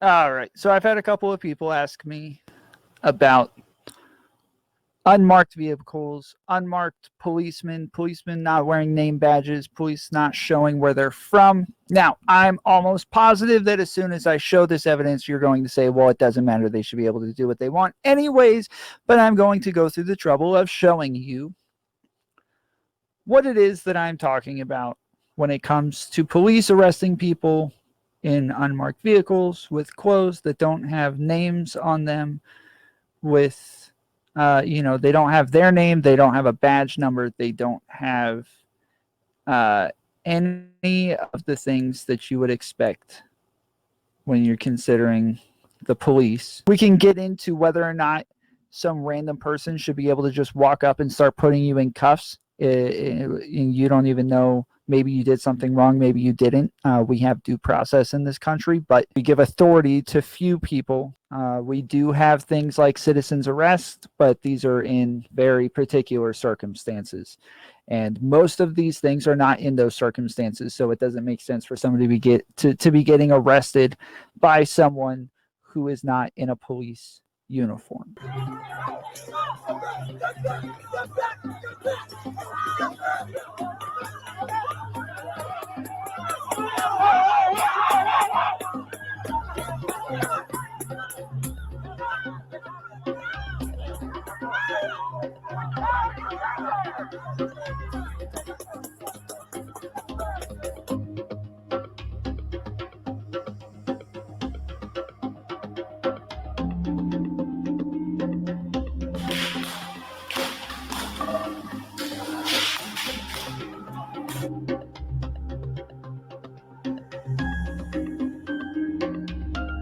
All right. So I've had a couple of people ask me about unmarked vehicles, unmarked policemen, policemen not wearing name badges, police not showing where they're from. Now, I'm almost positive that as soon as I show this evidence, you're going to say, well, it doesn't matter. They should be able to do what they want anyways. But I'm going to go through the trouble of showing you what it is that I'm talking about when it comes to police arresting people in unmarked vehicles with clothes that don't have names on them, with they don't have their name, they don't have a badge number, they don't have any of the things that you would expect when you're considering the police. We can get into whether or not some random person should be able to just walk up and start putting you in cuffs. And you don't even know, maybe you did something wrong, maybe you didn't. We have due process in this country, but we give authority to few people. We do have things like citizen's arrest, but these are in very particular circumstances. And most of these things are not in those circumstances, so it doesn't make sense for somebody to be getting arrested by someone who is not in a police uniform.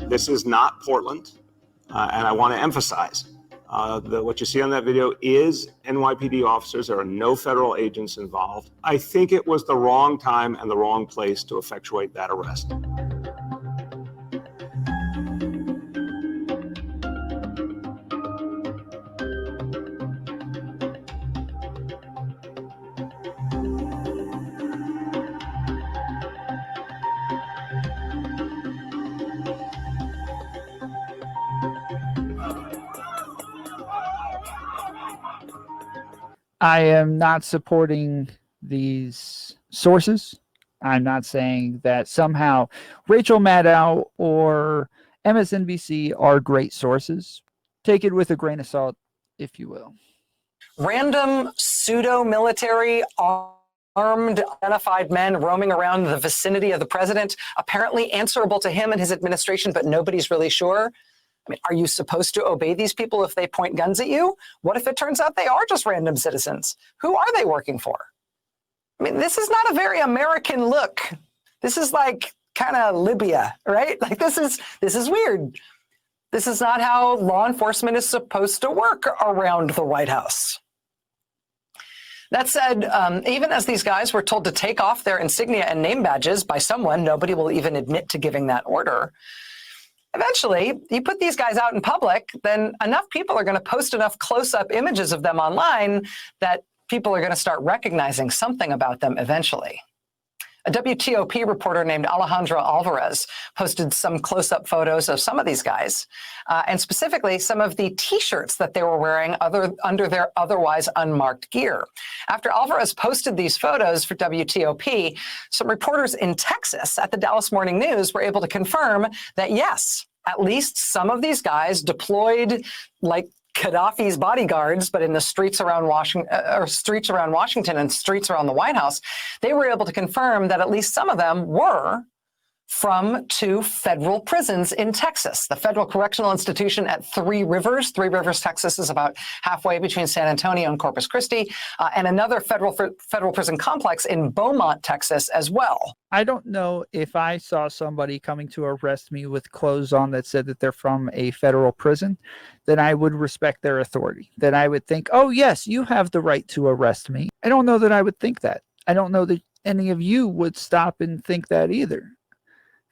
This is not Portland, and I want to emphasize that what you see on that video is NYPD officers. There are no federal agents involved. I think it was the wrong time and the wrong place to effectuate that arrest. I am not supporting these sources. I'm not saying that somehow Rachel Maddow or MSNBC are great sources. Take it with a grain of salt, if you will. Random pseudo-military armed, identified men roaming around the vicinity of the president, apparently answerable to him and his administration, but nobody's really sure. I mean, are you supposed to obey these people if they point guns at you? What if it turns out they are just random citizens? Who are they working for? I mean, this is not a very American look. This is like kind of Libya, right? Like this is weird. This is not how law enforcement is supposed to work around the White House. That said, even as these guys were told to take off their insignia and name badges by someone, nobody will even admit to giving that order. Eventually, you put these guys out in public, then enough people are going to post enough close-up images of them online that people are going to start recognizing something about them eventually. A WTOP reporter named Alejandra Alvarez posted some close-up photos of some of these guys, and specifically some of the T-shirts that they were wearing under their otherwise unmarked gear. After Alvarez posted these photos for WTOP, some reporters in Texas at the Dallas Morning News were able to confirm that, yes, at least some of these guys deployed like Gaddafi's bodyguards, but in the streets around Washington and streets around the White House, they were able to confirm that at least some of them were from two federal prisons in Texas. The Federal Correctional Institution at Three Rivers. Three Rivers, Texas is about halfway between San Antonio and Corpus Christi, and another federal prison complex in Beaumont, Texas as well. I don't know if I saw somebody coming to arrest me with clothes on that said that they're from a federal prison, then I would respect their authority. Then I would think, oh, yes, you have the right to arrest me. I don't know that I would think that. I don't know that any of you would stop and think that either.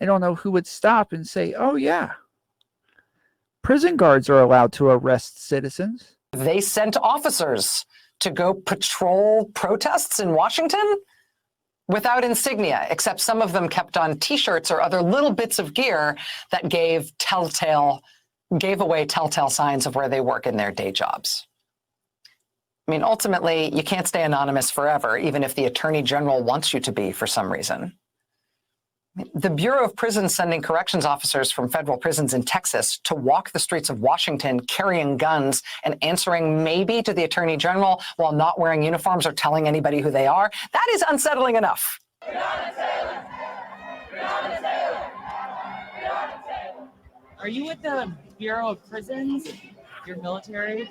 I don't know who would stop and say, oh, yeah, prison guards are allowed to arrest citizens. They sent officers to go patrol protests in Washington? without insignia, except some of them kept on T-shirts or other little bits of gear that gave away telltale signs of where they work in their day jobs. I mean, ultimately, you can't stay anonymous forever, even if the Attorney General wants you to be for some reason. The Bureau of Prisons sending corrections officers from federal prisons in Texas to walk the streets of Washington carrying guns and answering maybe to the Attorney General while not wearing uniforms or telling anybody who they are, that is unsettling enough. Are you with the Bureau of Prisons? Your military?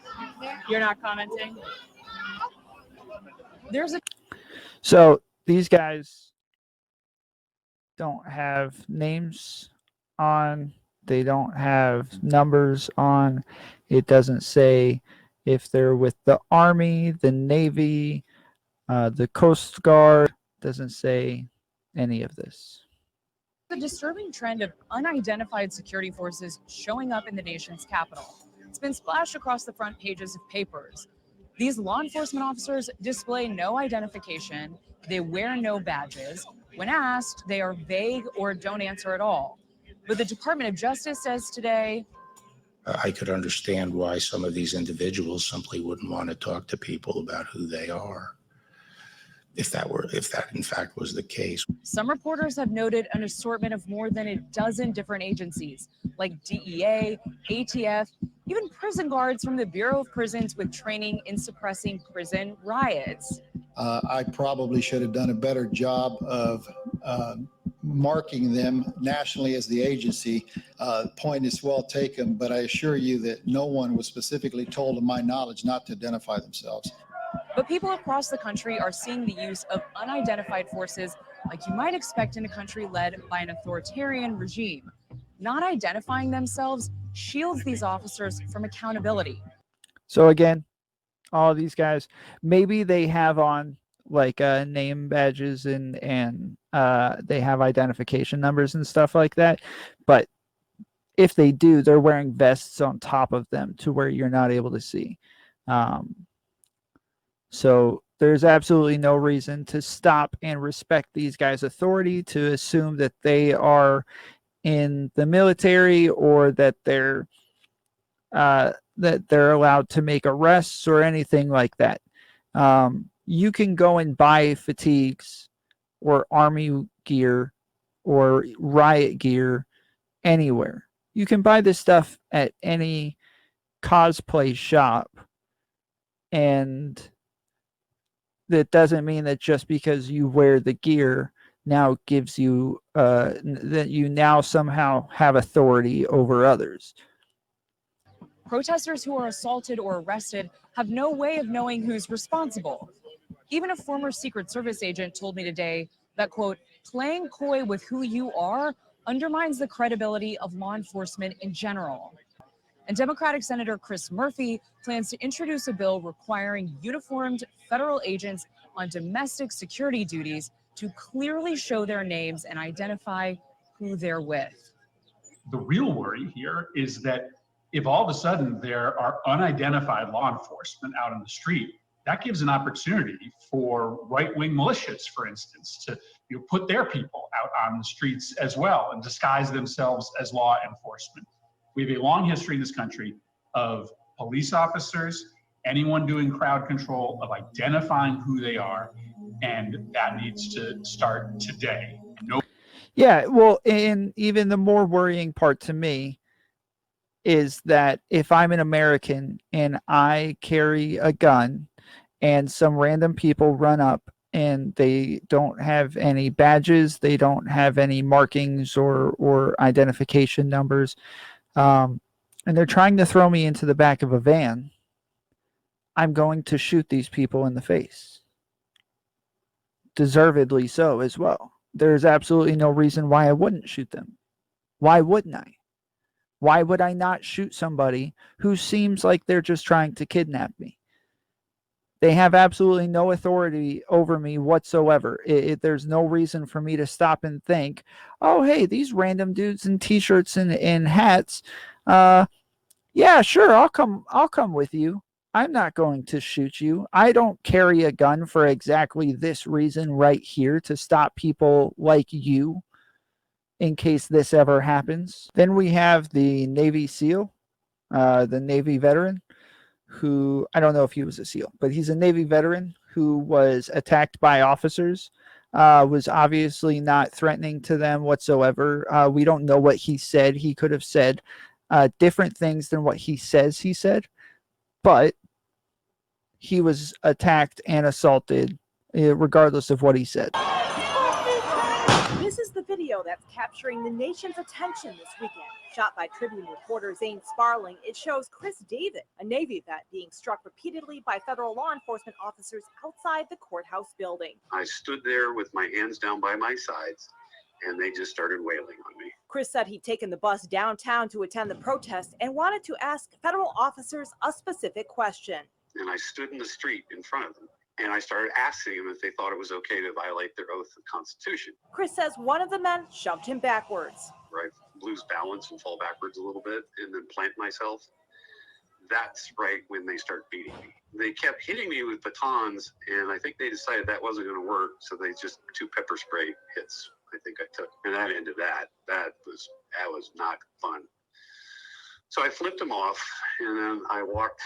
You're not commenting? So these guys don't have names on, they don't have numbers on. It doesn't say if they're with the Army, the Navy, the Coast Guard. Doesn't say any of this. The disturbing trend of unidentified security forces showing up in the nation's capital. It's been splashed across the front pages of papers. These law enforcement officers display no identification. They wear no badges. When asked, they are vague or don't answer at all. But the Department of Justice says today, I could understand why some of these individuals simply wouldn't want to talk to people about who they are, if that in fact was the case. Some reporters have noted an assortment of more than a dozen different agencies, like DEA, ATF, even prison guards from the Bureau of Prisons with training in suppressing prison riots. I probably should have done a better job of marking them nationally as the agency. Point is well taken, but I assure you that no one was specifically told, to my knowledge, not to identify themselves. But people across the country are seeing the use of unidentified forces like you might expect in a country led by an authoritarian regime. Not identifying themselves shields these officers from accountability. So again, all these guys, maybe they have on like name badges and they have identification numbers and stuff like that. But if they do, they're wearing vests on top of them to where you're not able to see. So there's absolutely no reason to stop and respect these guys' authority, to assume that they are in the military or that they're allowed to make arrests or anything like that. You can go and buy fatigues or army gear or riot gear anywhere. You can buy this stuff at any cosplay shop, and that doesn't mean that just because you wear the gear now gives you that you now somehow have authority over others. Protesters who are assaulted or arrested have no way of knowing who's responsible. Even a former Secret Service agent told me today that, quote, playing coy with who you are undermines the credibility of law enforcement in general. And Democratic Senator Chris Murphy plans to introduce a bill requiring uniformed federal agents on domestic security duties to clearly show their names and identify who they're with. The real worry here is that if all of a sudden there are unidentified law enforcement out on the street, that gives an opportunity for right-wing militias, for instance, to put their people out on the streets as well and disguise themselves as law enforcement. We have a long history in this country of police officers, anyone doing crowd control, of identifying who they are, and that needs to start today. Yeah, well, and even the more worrying part to me is that if I'm an American and I carry a gun and some random people run up and they don't have any badges, they don't have any markings or identification numbers, and they're trying to throw me into the back of a van, I'm going to shoot these people in the face. Deservedly so as well. There's absolutely no reason why I wouldn't shoot them. Why wouldn't I? Why would I not shoot somebody who seems like they're just trying to kidnap me? They have absolutely no authority over me whatsoever. There's no reason for me to stop and think, oh, hey, these random dudes in T-shirts and hats, yeah, sure, I'll come with you. I'm not going to shoot you. I don't carry a gun for exactly this reason right here, to stop people like you in case this ever happens. Then we have the Navy SEAL, the Navy veteran, who, I don't know if he was a SEAL, but he's a Navy veteran who was attacked by officers, was obviously not threatening to them whatsoever. We don't know what he said. He could have said different things than what he says he said, but he was attacked and assaulted regardless of what he said. This is the video that's capturing the nation's attention this weekend. Shot by Tribune reporter Zane Sparling, it shows Chris David, a Navy vet, being struck repeatedly by federal law enforcement officers outside the courthouse building. I stood there with my hands down by my sides, and they just started wailing on me. Chris said he'd taken the bus downtown to attend the protest and wanted to ask federal officers a specific question. And I stood in the street in front of them, and I started asking them if they thought it was okay to violate their oath of Constitution. Chris says one of the men shoved him backwards. Where I lose balance and fall backwards a little bit and then plant myself. That's right when they start beating me. They kept hitting me with batons, and I think they decided that wasn't going to work, so they just 2 pepper spray hits I think I took. And that ended that. That was not fun. So I flipped them off, and then I walked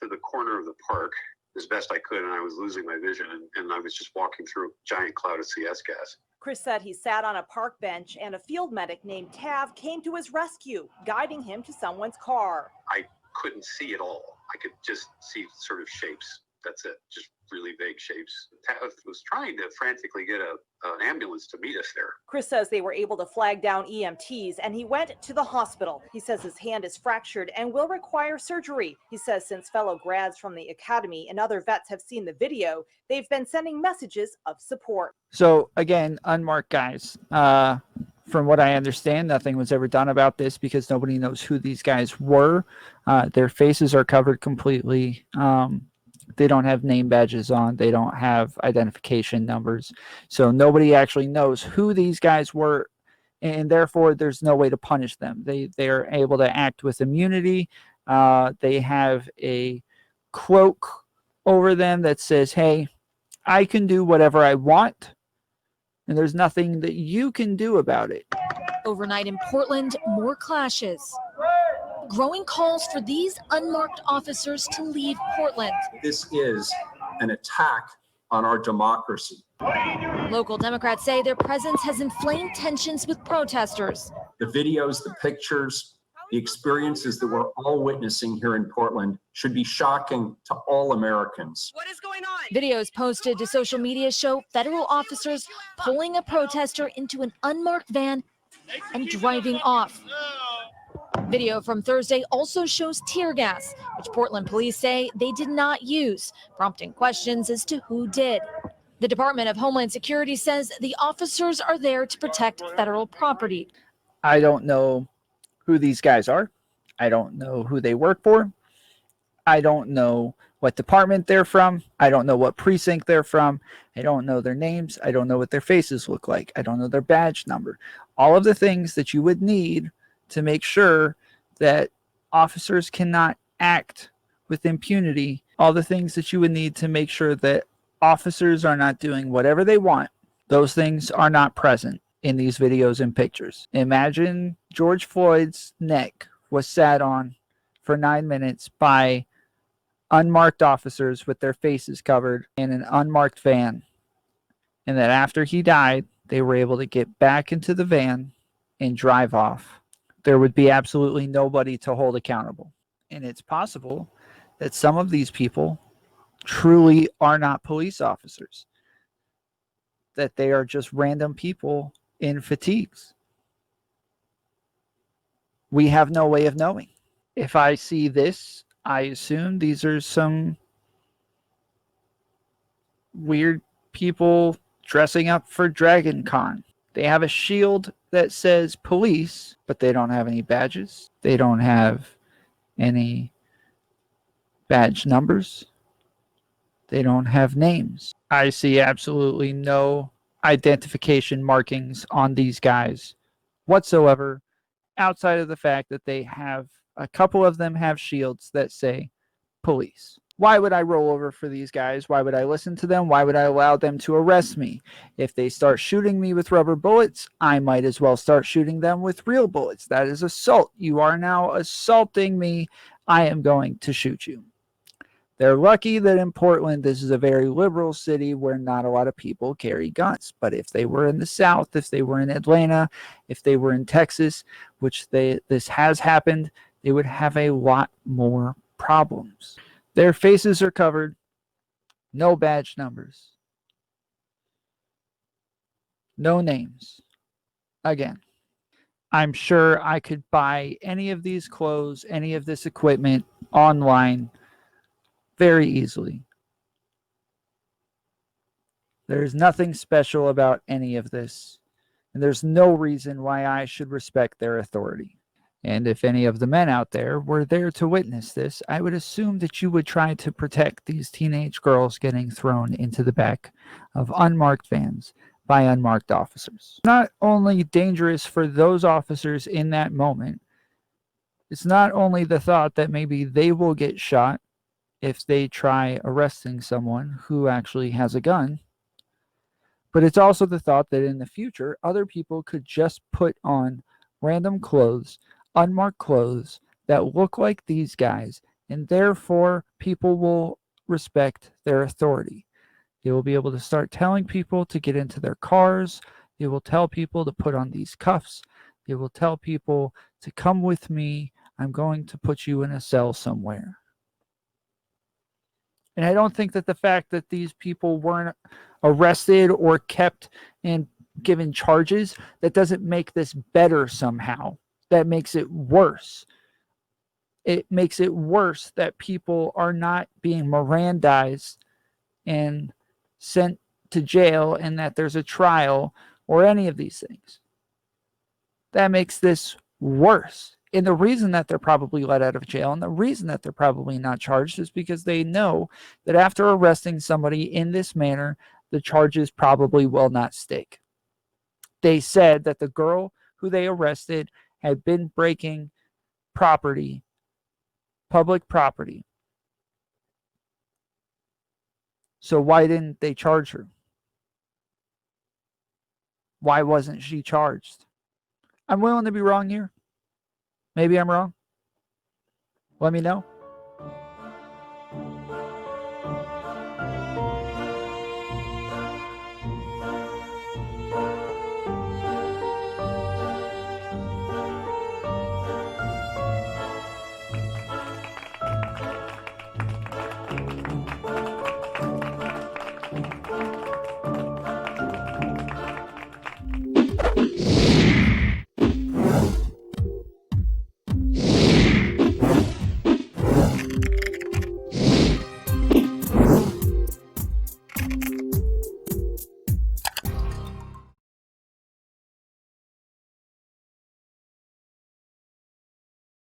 to the corner of the park as best I could, and I was losing my vision, and I was just walking through a giant cloud of CS gas. Chris said he sat on a park bench and a field medic named Tav came to his rescue, guiding him to someone's car. I couldn't see at all. I could just see sort of shapes. That's it, just really vague shapes. Tav was trying to frantically get an ambulance to meet us there. Chris says they were able to flag down EMTs, and he went to the hospital. He says his hand is fractured and will require surgery. He says since fellow grads from the academy and other vets have seen the video, they've been sending messages of support. So again, unmarked guys. From what I understand, nothing was ever done about this because nobody knows who these guys were. Their faces are covered completely. They don't have name badges on. They don't have identification numbers. So nobody actually knows who these guys were, and therefore there's no way to punish them. They are able to act with immunity. They have a cloak over them that says, hey, I can do whatever I want, and there's nothing that you can do about it. Overnight in Portland, more clashes. Growing calls for these unmarked officers to leave Portland. This is an attack on our democracy. Local Democrats say their presence has inflamed tensions with protesters. The videos, the pictures, the experiences that we're all witnessing here in Portland should be shocking to all Americans. What is going on? Videos posted to social media show federal officers pulling a protester into an unmarked van and driving off. Video from Thursday also shows tear gas, which Portland police say they did not use, prompting questions as to who did. The Department of Homeland Security says the officers are there to protect federal property. I don't know who these guys are. I don't know who they work for. I don't know what department they're from. I don't know what precinct they're from. I don't know their names. I don't know what their faces look like. I don't know their badge number. All of the things that you would need to make sure that officers cannot act with impunity. All the things that you would need to make sure that officers are not doing whatever they want. Those things are not present in these videos and pictures. Imagine George Floyd's neck was sat on for 9 minutes by unmarked officers with their faces covered in an unmarked van. And that after he died, they were able to get back into the van and drive off. There would be absolutely nobody to hold accountable. And it's possible that some of these people truly are not police officers, that they are just random people in fatigues. We have no way of knowing. If I see this, I assume these are some weird people dressing up for Dragon Con. They have a shield that says police, but they don't have any badges. They don't have any badge numbers. They don't have names. I see absolutely no identification markings on these guys whatsoever, outside of the fact that they have, a couple of them have shields that say police. Why would I roll over for these guys? Why would I listen to them? Why would I allow them to arrest me? If they start shooting me with rubber bullets, I might as well start shooting them with real bullets. That is assault. You are now assaulting me. I am going to shoot you. They're lucky that in Portland, this is a very liberal city where not a lot of people carry guns. But if they were in the South, if they were in Atlanta, if they were in Texas, which this has happened, they would have a lot more problems. Their faces are covered, no badge numbers, no names. Again, I'm sure I could buy any of these clothes, any of this equipment online very easily. There's nothing special about any of this, and there's no reason why I should respect their authority. And if any of the men out there were there to witness this, I would assume that you would try to protect these teenage girls getting thrown into the back of unmarked vans by unmarked officers. Not only dangerous for those officers in that moment, it's not only the thought that maybe they will get shot if they try arresting someone who actually has a gun, but it's also the thought that in the future, other people could just put on random clothes, unmarked clothes that look like these guys, and therefore people will respect their authority. They will be able to start telling people to get into their cars. They will tell people to put on these cuffs. They will tell people to come with me. I'm going to put you in a cell somewhere. And I don't think that the fact that these people weren't arrested or kept and given charges, that doesn't make this better somehow. That makes it worse. It makes it worse that people are not being Mirandized and sent to jail and that there's a trial or any of these things. That makes this worse. And the reason that they're probably let out of jail and the reason that they're probably not charged is because they know that after arresting somebody in this manner, the charges probably will not stick. They said that the girl who they arrested had been breaking property, public property. So why didn't they charge her? Why wasn't she charged? I'm willing to be wrong here. Maybe I'm wrong. Let me know.